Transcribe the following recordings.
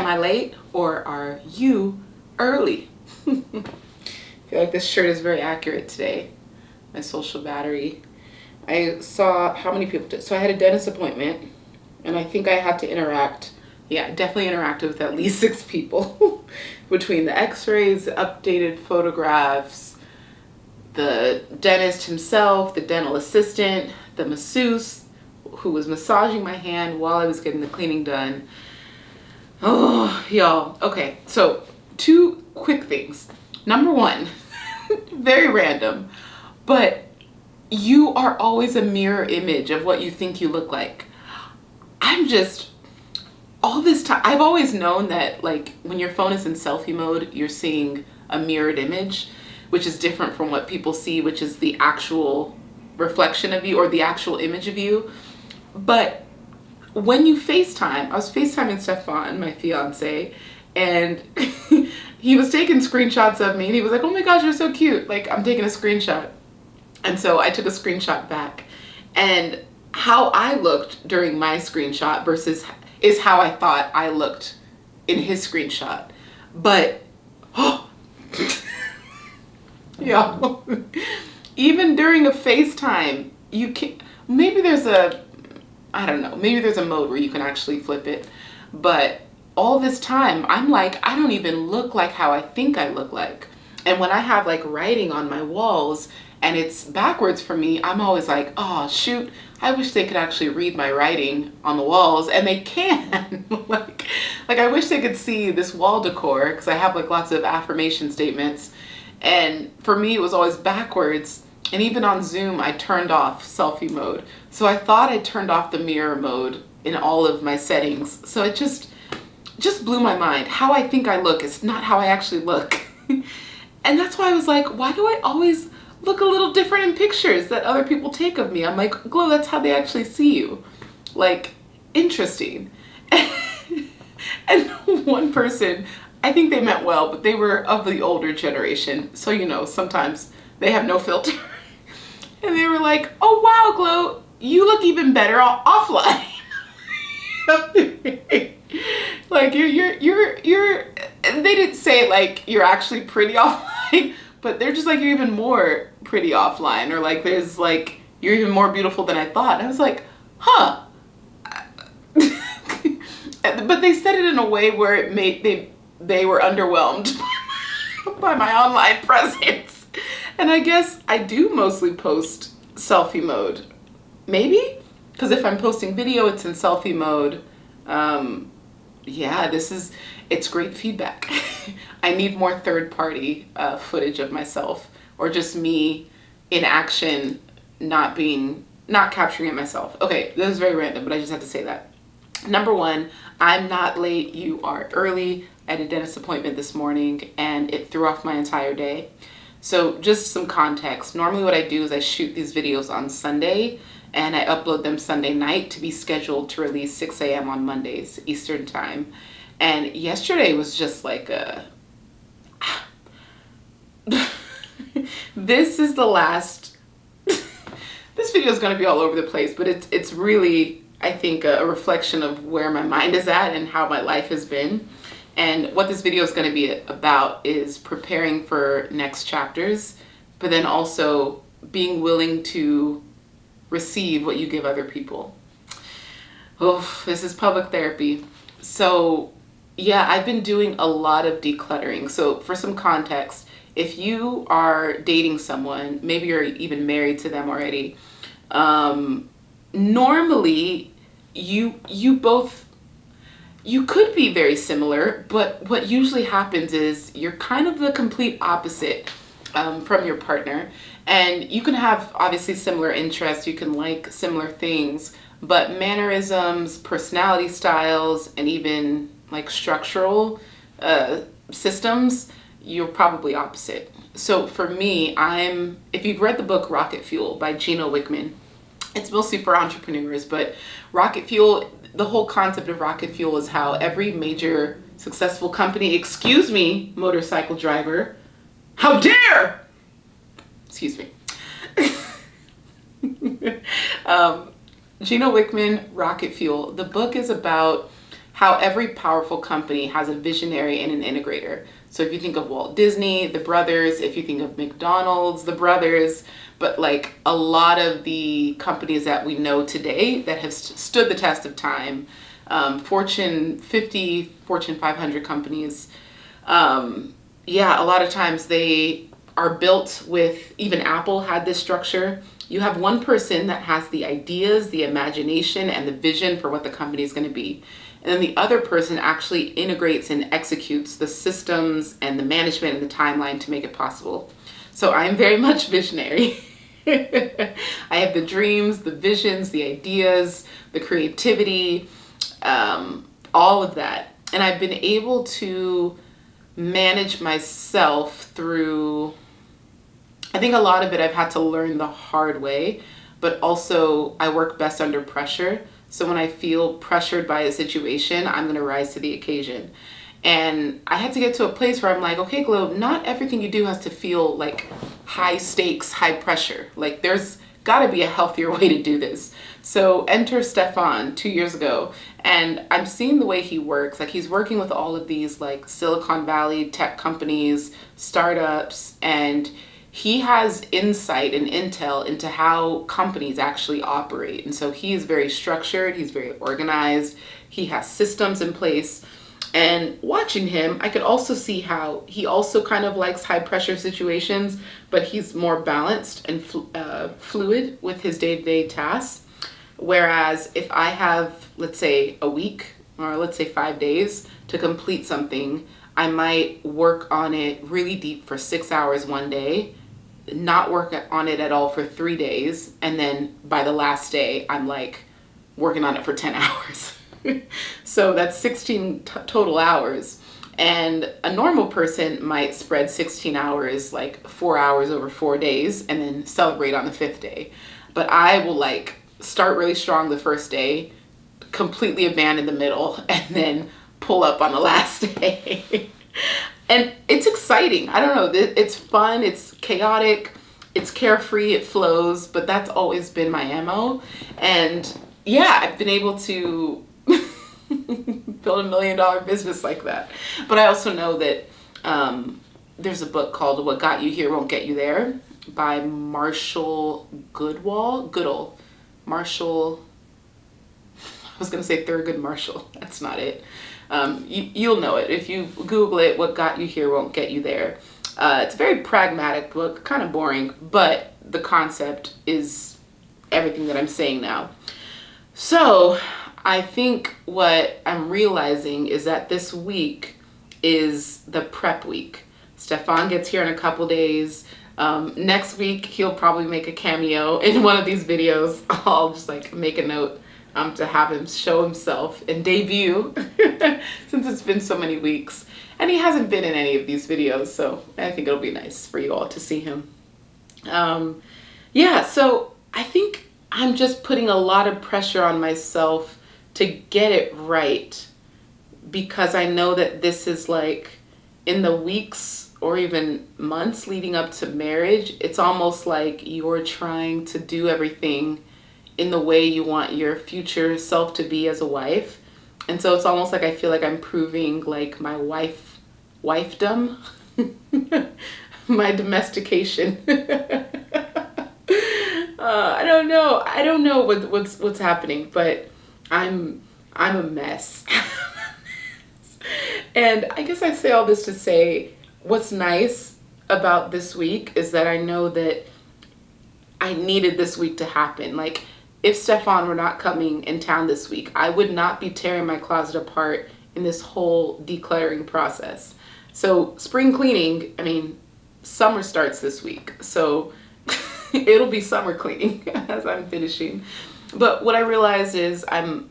Am I late or are you early? I feel like this shirt is very accurate today. My social battery. I saw how many people did. So I had a dentist appointment and I think I had to interact. Yeah, definitely interacted with at least 6 people between the x-rays, the updated photographs, the dentist himself, the dental assistant, the masseuse who was massaging my hand while I was getting the cleaning done. Oh, y'all. Okay, so 2 quick things. Number 1, very random, but you are always a mirror image of what you think you look like. I'm just, all this time, I've always known that like when your phone is in selfie mode, you're seeing a mirrored image, which is different from what people see, which is the actual reflection of you or the actual image of you. But when you FaceTime, I was FaceTiming Stefan, my fiance, and he was taking screenshots of me and he was like, oh my gosh, you're so cute. Like, I'm taking a screenshot. And so I took a screenshot back. And how I looked during my screenshot versus is how I thought I looked in his screenshot. But, oh, yeah, even during a FaceTime, you can't, maybe there's a, I don't know, maybe there's a mode where you can actually flip it. But all this time, I'm like, I don't even look like how I think I look like. And when I have like writing on my walls and it's backwards for me, I'm always like, oh shoot, I wish they could actually read my writing on the walls, and they can. like I wish they could see this wall decor, because I have like lots of affirmation statements. And for me, it was always backwards. And even on Zoom, I turned off selfie mode. So I thought I turned off the mirror mode in all of my settings. So it just blew my mind. How I think I look is not how I actually look. And that's why I was like, why do I always look a little different in pictures that other people take of me? I'm like, Glow, that's how they actually see you. Like, interesting. And one person, I think they meant well, but they were of the older generation. So, you know, sometimes they have no filter. And they were like, oh wow, Glow, you look even better offline. Like you're, they didn't say like you're actually pretty offline, but they're just like, you're even more pretty offline, or like there's like, you're even more beautiful than I thought. And I was like, huh. But they said it in a way where it made, they were underwhelmed by my online presence. And I guess I do mostly post selfie mode. Maybe? Because if I'm posting video, it's in selfie mode. Yeah, it's great feedback. I need more third-party footage of myself, or just me in action, not capturing it myself. Okay, this is very random, but I just had to say that. Number 1, I'm not late, you are early. I had a dentist appointment this morning and it threw off my entire day. So just some context. Normally what I do is I shoot these videos on Sunday and I upload them Sunday night to be scheduled to release 6 a.m. on Mondays, Eastern time. And yesterday was just like this is the last, this video is going to be all over the place, but it's really, I think, a reflection of where my mind is at and how my life has been. And what this video is going to be about is preparing for next chapters, but then also being willing to receive what you give other people. Oh, this is public therapy. So yeah, I've been doing a lot of decluttering. So for some context, if you are dating someone, maybe you're even married to them already, normally you could be very similar, but what usually happens is you're kind of the complete opposite from your partner. And you can have obviously similar interests, you can like similar things, but mannerisms, personality styles, and even like structural systems, you're probably opposite. So for me, if you've read the book Rocket Fuel by Gino Wickman, it's mostly for entrepreneurs, but Rocket Fuel, the whole concept of Rocket Fuel is how every major successful company, excuse me, motorcycle driver, how dare, excuse me. Gino Wickman, Rocket Fuel. The book is about how every powerful company has a visionary and an integrator. So if you think of Walt Disney, the brothers, if you think of McDonald's, the brothers, but like a lot of the companies that we know today that have stood the test of time, Fortune 50, Fortune 500 companies, yeah, a lot of times they are built with, even Apple had this structure. You have one person that has the ideas, the imagination, and the vision for what the company is going to be. And then the other person actually integrates and executes the systems and the management and the timeline to make it possible. So I'm very much visionary. I have the dreams, the visions, the ideas, the creativity, all of that. And I've been able to manage myself through, I think a lot of it I've had to learn the hard way, but also I work best under pressure. So when I feel pressured by a situation, I'm going to rise to the occasion. And I had to get to a place where I'm like, okay, Globe, not everything you do has to feel like high stakes, high pressure. Like there's got to be a healthier way to do this. So enter Stefan 2 years ago, and I'm seeing the way he works. Like he's working with all of these like Silicon Valley tech companies, startups, and he has insight and intel into how companies actually operate. And so he is very structured, he's very organized, he has systems in place. And watching him, I could also see how he also kind of likes high pressure situations, but he's more balanced and fluid with his day-to-day tasks. Whereas if I have, let's say, a week or let's say 5 days to complete something, I might work on it really deep for 6 hours one day, not work on it at all for 3 days, and then by the last day, I'm like working on it for 10 hours. So that's 16 total hours. And a normal person might spread 16 hours, like 4 hours over 4 days, and then celebrate on the 5th day. But I will like start really strong the first day, completely abandon the middle, and then pull up on the last day. And it's exciting. I don't know. It's fun. It's chaotic. It's carefree. It flows. But that's always been my MO. And yeah, I've been able to build $1 million business like that. But I also know that there's a book called What Got You Here Won't Get You There by Marshall Goodall. Marshall, I was going to say Thurgood Marshall. That's not it. You'll know it. If you Google it, What Got You Here Won't Get You There. It's a very pragmatic book, kind of boring, but the concept is everything that I'm saying now. So I think what I'm realizing is that this week is the prep week. Stefan gets here in a couple days. Next week, he'll probably make a cameo in one of these videos. I'll just like make a note to have him show himself and debut since it's been so many weeks. And he hasn't been in any of these videos, so I think it'll be nice for you all to see him. Yeah, so I think I'm just putting a lot of pressure on myself to get it right, because I know that this is like in the weeks or even months leading up to marriage, it's almost like you're trying to do everything in the way you want your future self to be as a wife. And so it's almost like I feel like I'm proving like my wifedom, my domestication. I don't know what's happening, but I'm a mess. And I guess I say all this to say, what's nice about this week is that I know that I needed this week to happen. Like, if Stefan were not coming in town this week, I would not be tearing my closet apart in this whole decluttering process. So spring cleaning, I mean, summer starts this week. So it'll be summer cleaning as I'm finishing. But what I realized is I'm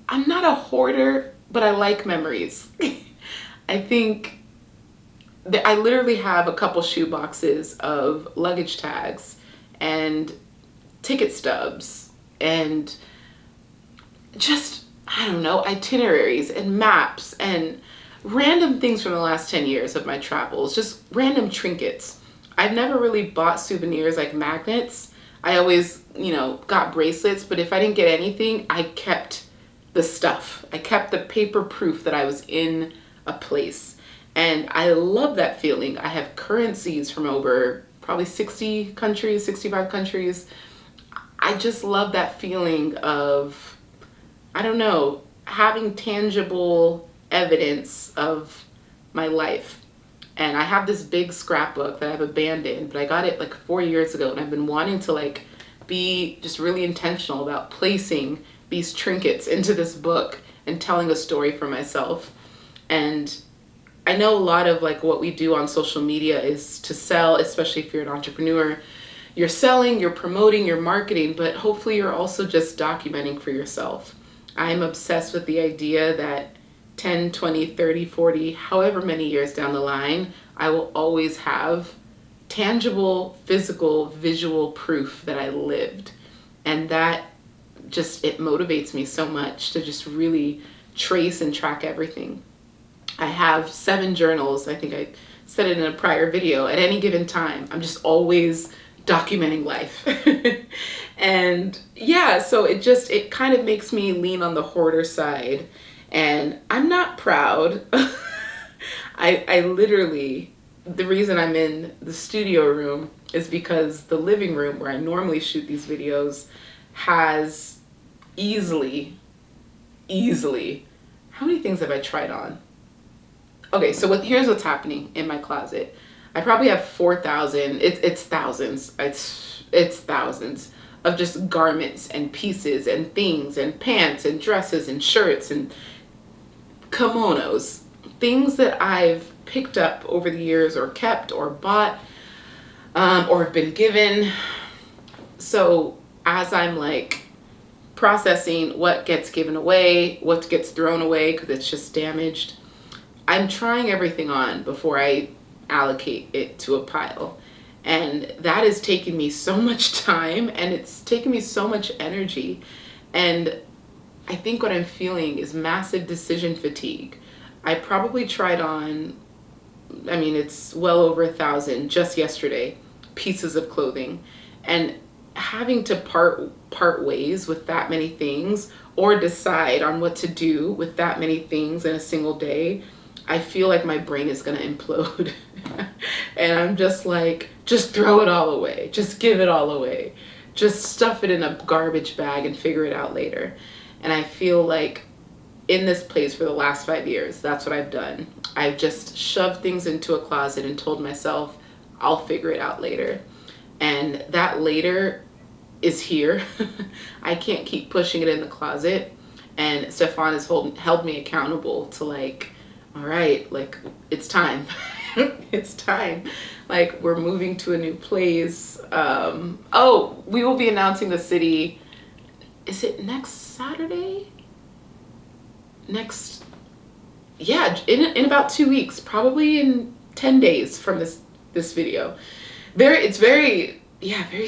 not a hoarder, but I like memories. I think that I literally have a couple shoe boxes of luggage tags and ticket stubs and just, I don't know, itineraries and maps and random things from the last 10 years of my travels, just random trinkets. I've never really bought souvenirs like magnets. I always, got bracelets, but if I didn't get anything, I kept the stuff. I kept the paper proof that I was in a place. And I love that feeling. I have currencies from over probably 60 countries, 65 countries. I just love that feeling of, I don't know, having tangible evidence of my life. And I have this big scrapbook that I've abandoned, but I got it like 4 years ago, and I've been wanting to like be just really intentional about placing these trinkets into this book and telling a story for myself. And I know a lot of like what we do on social media is to sell, especially if you're an entrepreneur. You're selling, you're promoting, you're marketing, but hopefully you're also just documenting for yourself. I'm obsessed with the idea that 10, 20, 30, 40, however many years down the line, I will always have tangible, physical, visual proof that I lived. And that just, it motivates me so much to just really trace and track everything. I have 7 journals. I think I said it in a prior video. At any given time, I'm just always documenting life. And yeah, so it kind of makes me lean on the hoarder side. And I'm not proud. I literally, the reason I'm in the studio room is because the living room where I normally shoot these videos has easily, how many things have I tried on? Okay, so here's what's happening in my closet. I probably have 4,000, it's thousands, it's thousands of just garments and pieces and things and pants and dresses and shirts and kimonos, things that I've picked up over the years or kept or bought or have been given. So as I'm like processing what gets given away, what gets thrown away because it's just damaged, I'm trying everything on before I allocate it to a pile. And that has taken me so much time, and it's taken me so much energy. And I think what I'm feeling is massive decision fatigue. I probably tried on, I mean, it's well over 1,000 just yesterday, pieces of clothing. And having to part ways with that many things, or decide on what to do with that many things in a single day, I feel like my brain is gonna implode. And I'm just like, just throw it all away. Just give it all away. Just stuff it in a garbage bag and figure it out later. And I feel like in this place for the last 5 years, that's what I've done. I've just shoved things into a closet and told myself, I'll figure it out later. And that later is here. I can't keep pushing it in the closet. And Stefan has held me accountable to like, all right, like it's time. It's time. Like we're moving to a new place. Oh, we will be announcing the city. Is it next Saturday? Yeah, in about 2 weeks, probably in 10 days from this video. It's very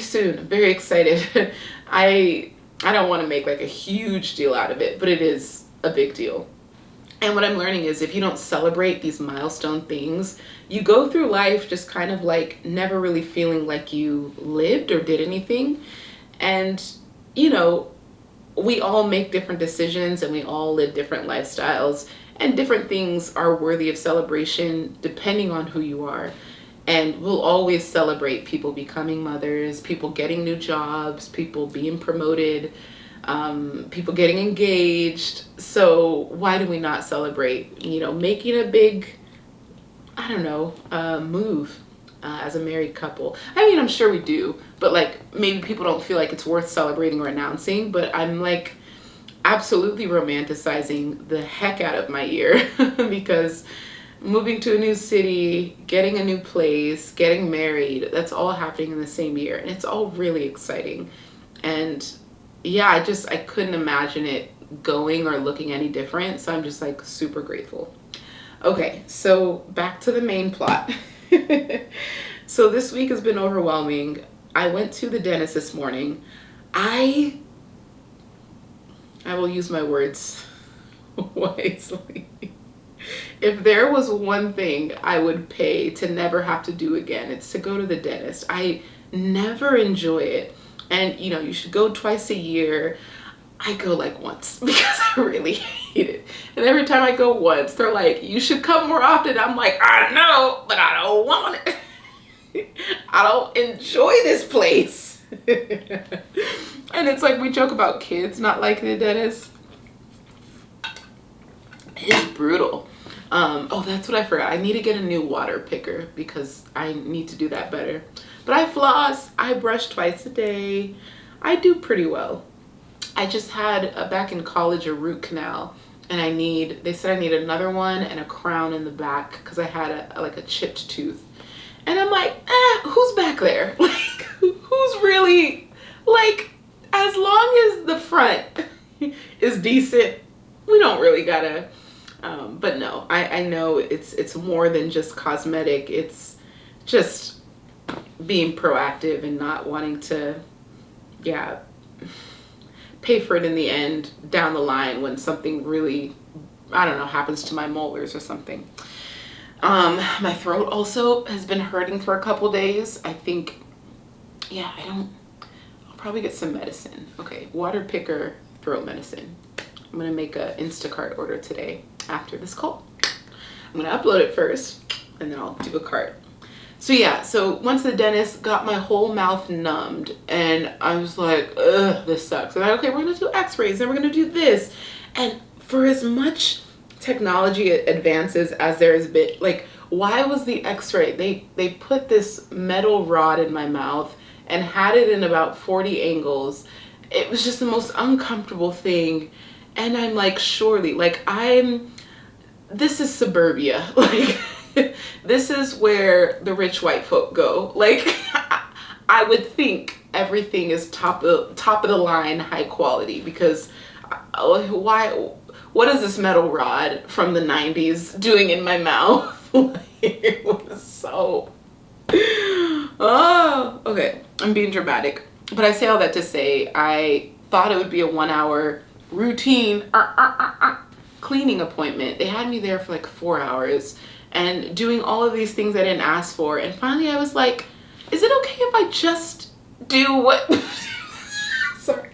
soon. I'm very excited. I don't want to make like a huge deal out of it, but it is a big deal. And what I'm learning is if you don't celebrate these milestone things, you go through life just kind of like never really feeling like you lived or did anything. And, you know, we all make different decisions and we all live different lifestyles, and different things are worthy of celebration depending on who you are. And we'll always celebrate people becoming mothers, people getting new jobs, people being promoted, people getting engaged. So why do we not celebrate, you know, making a big, I don't know, move as a married couple? I mean, I'm sure we do, but like maybe people don't feel like it's worth celebrating or announcing, but I'm like absolutely romanticizing the heck out of my year because moving to a new city, getting a new place, getting married, that's all happening in the same year. And it's all really exciting. And yeah, I couldn't imagine it going or looking any different. So I'm just like super grateful. Okay, so back to the main plot. So this week has been overwhelming. I went to the dentist this morning. I will use my words wisely. If there was one thing I would pay to never have to do again, it's to go to the dentist. I never enjoy it. And you know, you should go twice a year. I go like once because I really hate it. And every time I go once, they're like, you should come more often. I'm like, I know, but I don't want it. I don't enjoy this place. And it's like we joke about kids not liking the dentist. It's brutal. Oh, that's what I forgot. I need to get a new water picker because I need to do that better. But I floss. I brush twice a day. I do pretty well. I just had back in college a root canal, and they said I need another one and a crown in the back because I had a chipped tooth. And I'm like, who's back there? Like, who's really, like, as long as the front is decent, we don't really gotta, but no, I know it's more than just cosmetic. It's just being proactive and not wanting to, yeah, pay for it in the end down the line when something really, I don't know, happens to my molars or something. My throat also has been hurting for a couple days. I think, yeah, I'll probably get some medicine. Okay, water picker, throat medicine. I'm gonna make a Instacart order today after this call. I'm gonna upload it first and then I'll do a cart. So yeah, so once the dentist got my whole mouth numbed and I was like, ugh, this sucks. And okay, we're gonna do x-rays and we're gonna do this. And for as much technology advances as there has been, like, why was the x-ray? They put this metal rod in my mouth and had it in about 40 angles. It was just the most uncomfortable thing. And I'm like, surely, like, this is suburbia. Like, this is where the rich white folk go. Like, I would think everything is top of the line, high quality, because what is this metal rod from the 90s doing in my mouth? Like, it was so, oh, okay, I'm being dramatic. But I say all that to say, I thought it would be a 1 hour routine cleaning appointment. They had me there for like 4 hours and doing all of these things I didn't ask for. And finally I was like, is it okay if I just do what? Sorry.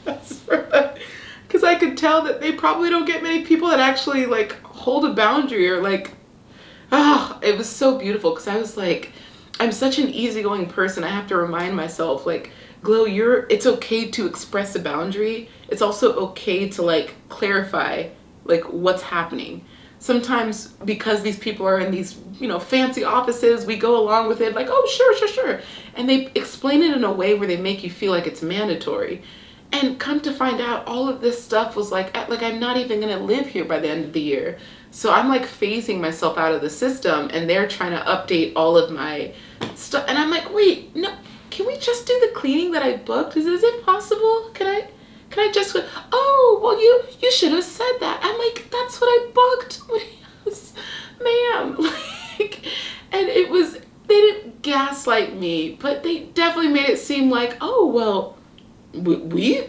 Because I could tell that they probably don't get many people that actually like hold a boundary or like, it was so beautiful because I was like, I'm such an easygoing person. I have to remind myself, like, Glow, it's okay to express a boundary. It's also okay to like clarify like what's happening. Sometimes because these people are in these, fancy offices, we go along with it like, oh, sure. And they explain it in a way where they make you feel like it's mandatory. And come to find out, all of this stuff was like I'm not even gonna live here by the end of the year. So I'm like phasing myself out of the system and they're trying to update all of my stuff. And I'm like, wait, no, can we just do the cleaning that I booked? Is it possible? Can I just, oh, well, you should have said that. I'm like, that's what I booked. Ma'am. Like, and they didn't gaslight me, but they definitely made it seem like, oh, well, we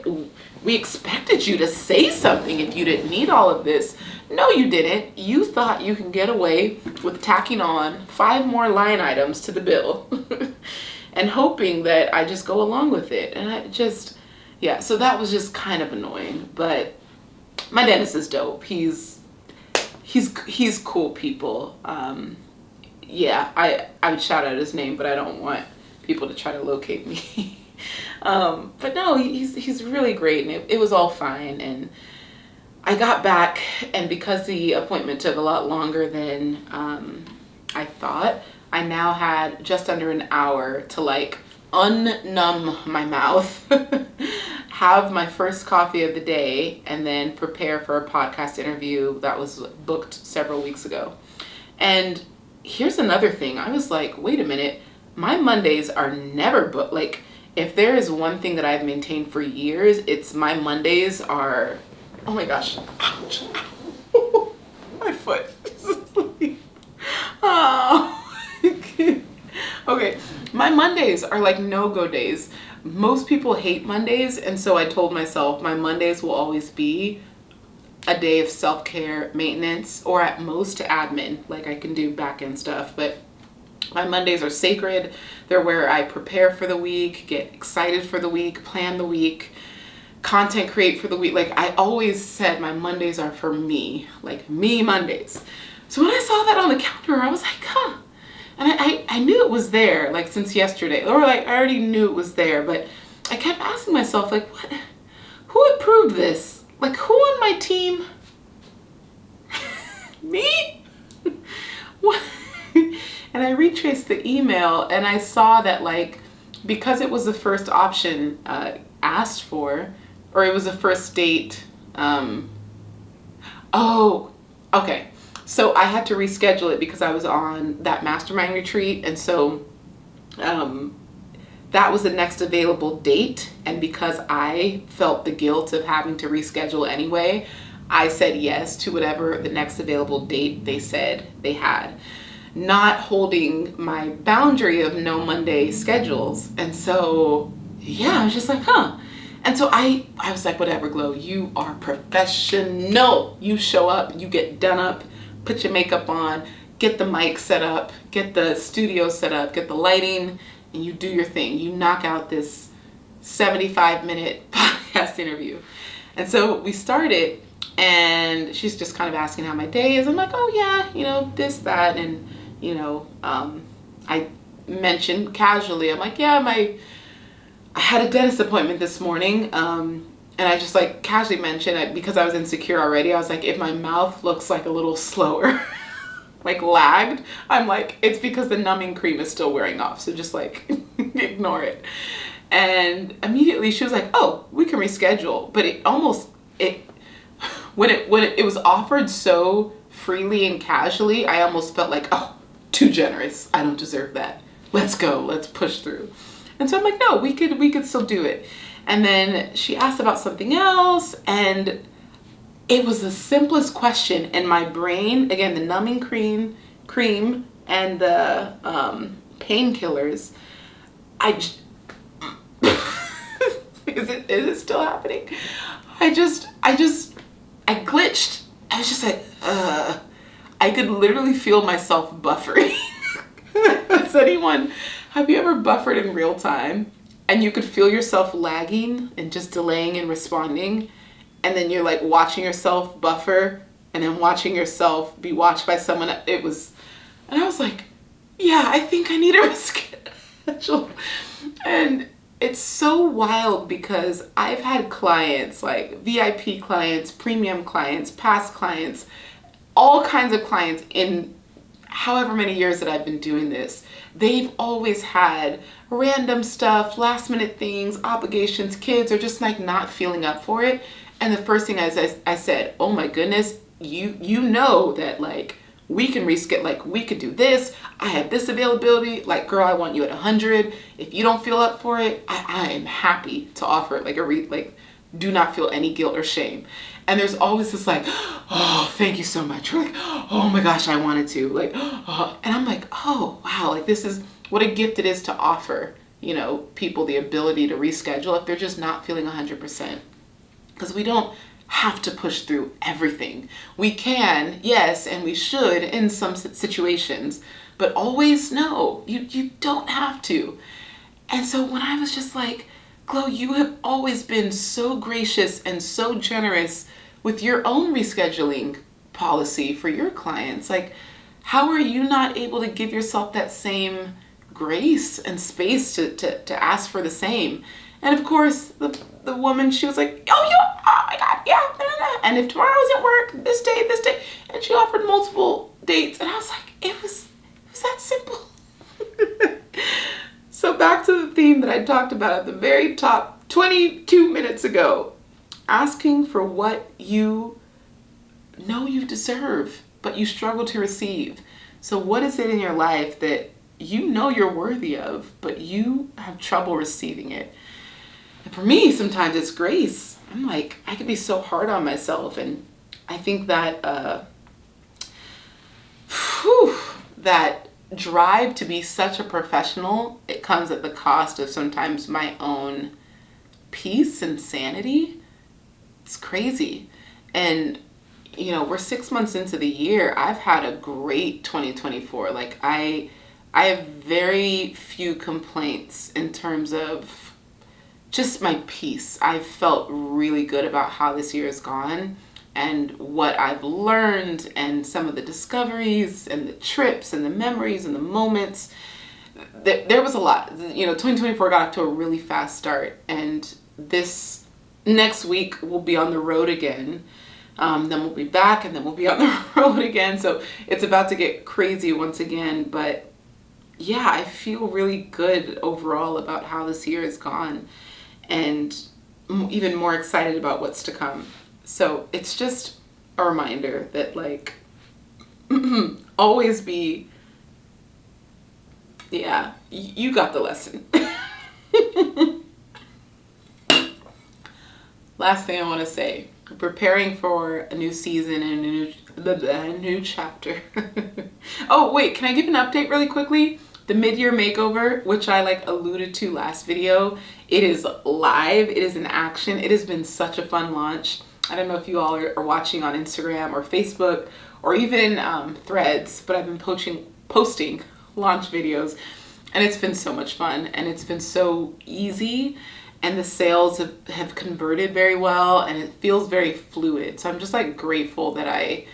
expected you to say something if you didn't need all of this. No, you didn't. You thought you can get away with tacking on 5 more line items to the bill and hoping that I just go along with it. And yeah, so that was just kind of annoying, but my dentist is dope. He's cool people. Yeah, I would shout out his name, but I don't want people to try to locate me. But no, he's really great, and it was all fine. And I got back, and because the appointment took a lot longer than I thought, I now had just under an hour to like unnumb my mouth, have my first coffee of the day, and then prepare for a podcast interview that was booked several weeks ago. And here's another thing. I was like, wait a minute, my Mondays are never booked. Like, if there is one thing that I've maintained for years, it's my Mondays are, oh my gosh, ouch, my foot. Oh. Okay, my Mondays are like no-go days. Most people hate Mondays, and so I told myself my Mondays will always be a day of self-care, maintenance, or at most admin. Like, I can do back-end stuff, but my Mondays are sacred. They're where I prepare for the week, get excited for the week, plan the week, content create for the week. Like I always said, my Mondays are for me, like me Mondays. So when I saw that on the calendar, I was like, huh. And I knew it was there, like since yesterday, or like I already knew it was there, but I kept asking myself, like, what, who approved this? Like who on my team? Me? What? And I retraced the email and I saw that, like, because it was the first option asked for, or it was the first date. Oh, okay. So I had to reschedule it because I was on that mastermind retreat. And so that was the next available date. And because I felt the guilt of having to reschedule anyway, I said yes to whatever the next available date they said they had, not holding my boundary of no Monday schedules. And so, yeah, I was just like, huh. And so I was like, whatever, Glow, you are professional. You show up, you get done up, put your makeup on, get the mic set up, get the studio set up, get the lighting, and you do your thing. You knock out this 75-minute podcast interview. And so we started, and she's just kind of asking how my day is. I'm like, oh yeah, you know, this, that, and you know, I mentioned casually, I'm like, yeah, I had a dentist appointment this morning, and I just like casually mentioned, because I was insecure already, I was like, if my mouth looks like a little slower, like lagged, I'm like, it's because the numbing cream is still wearing off, so just like ignore it. And immediately she was like, oh, we can reschedule. But when it was offered so freely and casually, I almost felt like, oh, too generous. I don't deserve that. Let's go. Let's push through. And so I'm like, no, we could still do it. And then she asked about something else, and it was the simplest question. In my brain, again, the numbing cream and the painkillers, is it still happening? I glitched. I was just like, I could literally feel myself buffering. Have you ever buffered in real time and you could feel yourself lagging and just delaying and responding? And then you're like watching yourself buffer and then watching yourself be watched by someone. And I was like, yeah, I think I need a reschedule. And it's so wild because I've had clients, like VIP clients, premium clients, past clients, all kinds of clients in however many years that I've been doing this. They've always had random stuff, last minute things, obligations, kids, or just like not feeling up for it. And the first thing I said, oh my goodness, you know that like we can reschedule, like we could do this. I have this availability. Like, girl, I want you at 100. If you don't feel up for it, I am happy to offer it. Like do not feel any guilt or shame. And there's always this like, oh, thank you so much. Or like, oh my gosh, I wanted to. Like, oh. And I'm like, oh wow, like this is what a gift it is to offer, you know, people the ability to reschedule if they're just not feeling 100%. Because we don't have to push through everything. We can, yes, and we should in some situations, but always no, you don't have to. And so when I was just like, Glow, you have always been so gracious and so generous with your own rescheduling policy for your clients. Like, how are you not able to give yourself that same grace and space to ask for the same? And of course, the woman, she was like, oh my God, yeah. Blah, blah, blah. And if tomorrow doesn't work, this day. And she offered multiple dates. And I was like, it was that simple. So back to the theme that I talked about at the very top 22 minutes ago. Asking for what you know you deserve, but you struggle to receive. So what is it in your life that you know you're worthy of, but you have trouble receiving it? And for me, sometimes it's grace. I'm like, I could be so hard on myself. And I think that, that drive to be such a professional, it comes at the cost of sometimes my own peace and sanity. It's crazy. And, you know, we're 6 months into the year. I've had a great 2024. Like I have very few complaints in terms of just my peace. I felt really good about how this year has gone and what I've learned and some of the discoveries and the trips and the memories and the moments. There was a lot. 2024 got off to a really fast start, and this next week we'll be on the road again. Then we'll be back, and then we'll be on the road again. So it's about to get crazy once again. But yeah, I feel really good overall about how this year has gone, and even more excited about what's to come. So it's just a reminder that, like, always be, yeah, you got the lesson. Last thing I want to say, preparing for a new season and a new chapter. Oh, wait, can I give an update really quickly? The mid-year makeover, which I alluded to last video, it is live, it is in action. It has been such a fun launch. I don't know if you all are watching on Instagram or Facebook or even Threads, but I've been posting launch videos, and it's been so much fun, and it's been so easy, and the sales have converted very well, and it feels very fluid. So I'm just grateful that I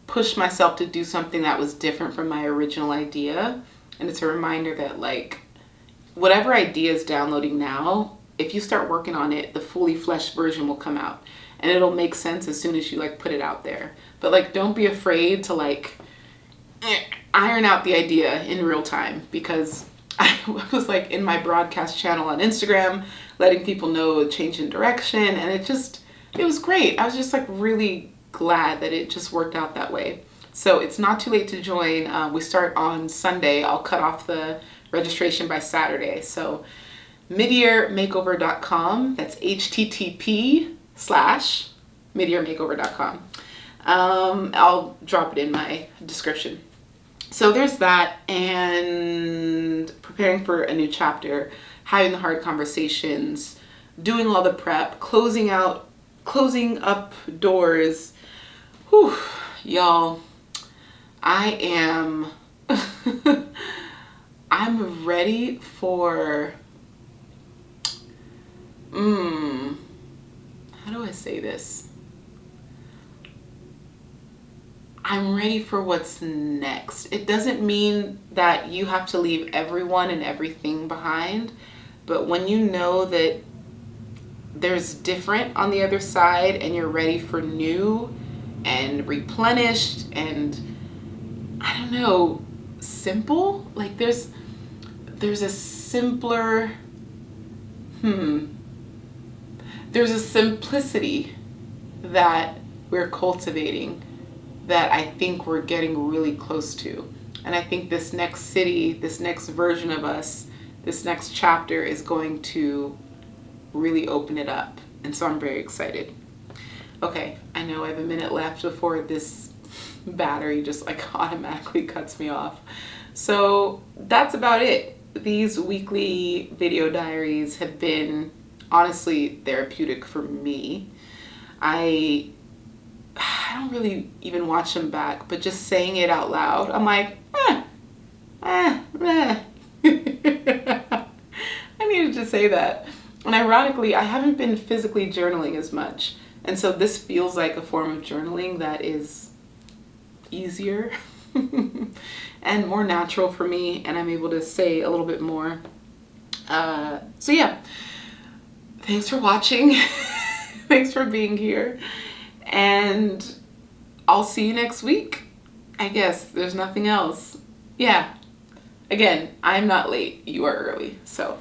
pushed myself to do something that was different from my original idea. And it's a reminder that whatever idea is downloading now, if you start working on it, the fully fleshed version will come out, and it'll make sense as soon as you put it out there. But don't be afraid to iron out the idea in real time, because I was in my broadcast channel on Instagram, letting people know a change in direction, and it was great. I was just really glad that it just worked out that way. So it's not too late to join. We start on Sunday. I'll cut off the registration by Saturday. So midyearmakeover.com. That's http:/midyearmakeover.com. I'll drop it in my description. So there's that, and preparing for a new chapter, having the hard conversations, doing all the prep, closing up doors. Whew, y'all. I am I'm ready for how do I say this? I'm ready for what's next. It doesn't mean that you have to leave everyone and everything behind, but when you know that there's different on the other side and you're ready for new and replenished and, I don't know, simple? There's a simpler, there's a simplicity that we're cultivating that I think we're getting really close to. And I think this next city, this next version of us, this next chapter is going to really open it up. And so I'm very excited. Okay, I know I have a minute left before this battery just automatically cuts me off. So that's about it. These weekly video diaries have been honestly therapeutic for me. I don't really even watch them back, but just saying it out loud, I'm like, I needed to say that. And ironically, I haven't been physically journaling as much. And so this feels like a form of journaling that is easier and more natural for me, and I'm able to say a little bit more. So yeah, thanks for watching. Thanks for being here. And I'll see you next week. I guess there's nothing else. Yeah. Again, I'm not late. You are early. So